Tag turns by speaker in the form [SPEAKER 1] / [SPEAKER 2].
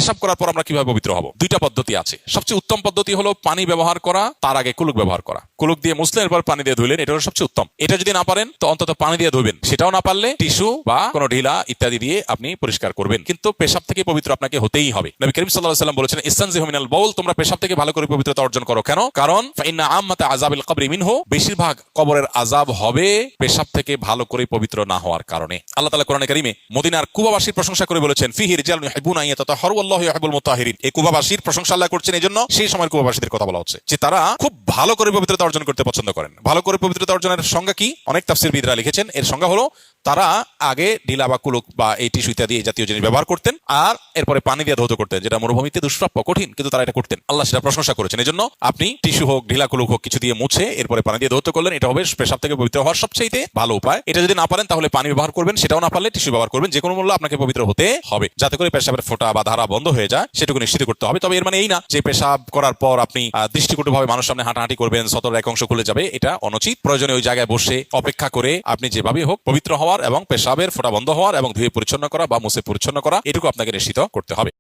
[SPEAKER 1] পেশাব করার পর আমরা কিভাবে পবিত্র হব? দুইটা পদ্ধতি আছে। সবচেয়ে উত্তম পদ্ধতি হলো পানি ব্যবহার করা, তার আগে কুলুক ব্যবহার করা। কুলুক দিয়ে মুছলেন, এরপর পানি দিয়ে ধুইলেন, এটা হলো সবচেয়ে উত্তম। এটা যদি না পারেন তো অন্তত পানি দিয়ে ধুবেন, সেটাও না পারলে টিস্যু বা কোনো ঢিলা ইত্যাদি দিয়ে আপনি পরিষ্কার করবেন। কিন্তু পেশাব থেকে পবিত্র আপনাকে হতেই হবে। নবী করিম সাল্লাল্লাহু আলাইহি ওয়াসাল্লাম বলেছেন, ইস্তানজিহু মিনাল বাউল, তোমরা পেশাব থেকে ভালো করে পবিত্রতা অর্জন করো। কেন? কারণ ফাইন্না আম্মাতা আযাবিল কবরি মিনহু, বেশিরভাগ কবরের আযাব হবে পেশাব থেকে ভালো করে পবিত্র না হওয়ার কারণে। আল্লাহ তাআলা কোরআনে কারীমে মদিনার কুবাবাসীর প্রশংসা করে বলেছেন, ফিহি রিজালুন ইউহিব্বুনা আন ইয়াতাতাহহারু ওয়াল্লাহু ইউহিব্বুল মুতাহহিরিন। এই কুবাবাসীর প্রশংসা আল্লাহ করছেন, এজন্য সেই সময়ের কুবাবাসীদের কথা বলা হচ্ছে যে তারা খুব ভালো করে পবিত্রতা অর্জন করতে পছন্দ করেন। ভালো করে পবিত্রতা অর্জনের সংজ্ঞা কি? অনেক তাফসীরবিদরা লিখেছেন, এর সংজ্ঞা হলো তারা আগে ঢিলা বা কুলুক বা এই টিস্যু ইত্যাদি এই জাতীয় জিনিস ব্যবহার করতেন, আর এরপরে পানি দিয়ে ধৌত করতেন, যেটা মরুভূমিতে দুষ্প্রাপ্য, কঠিন, কিন্তু তারা এটা করতেন। আল্লাহ সেটা প্রশংসা করেছেন। এজন্য আপনি টিস্যু হোক, ঢিলা কুলুক হোক, কিছু দিয়ে মুছে এরপরে পানি দিয়ে ধৌত করলেন, এটা হবে পেশাব থেকে পবিত্র হওয়ার সবচেয়ে ভালো উপায়। এটা যদি না পারেন তাহলে পানি ব্যবহার করবেন, সেটাও না পারলে টিস্যু ব্যবহার করবেন। যে কোনো মূল্য আপনাকে পবিত্র হতে হবে, যাতে করে পেশাবের ফোঁটা বা ধারা বন্ধ হয়ে যায়, সেটুকু নিশ্চিত করতে হবে। তবে এর মানে এই না যে পেশাব করার পর আপনি দৃষ্টিকটুভাবে মানুষের সামনে হাঁটাহাঁটি করবেন, সতর এক অংশ খুলে যাবে, এটা অনুচিত। প্রয়োজনে ওই জায়গায় বসে অপেক্ষা করে আপনি যেভাবে হোক পবিত্র হওয়ার এবং পেশাবের ফোঁটা বন্ধ হওয়ার এবং ধুয়ে পরিচ্ছন্ন করা বা মুছে পরিচ্ছন্ন করা, এটুকু আপনাকে নিশ্চিত করতে হবে।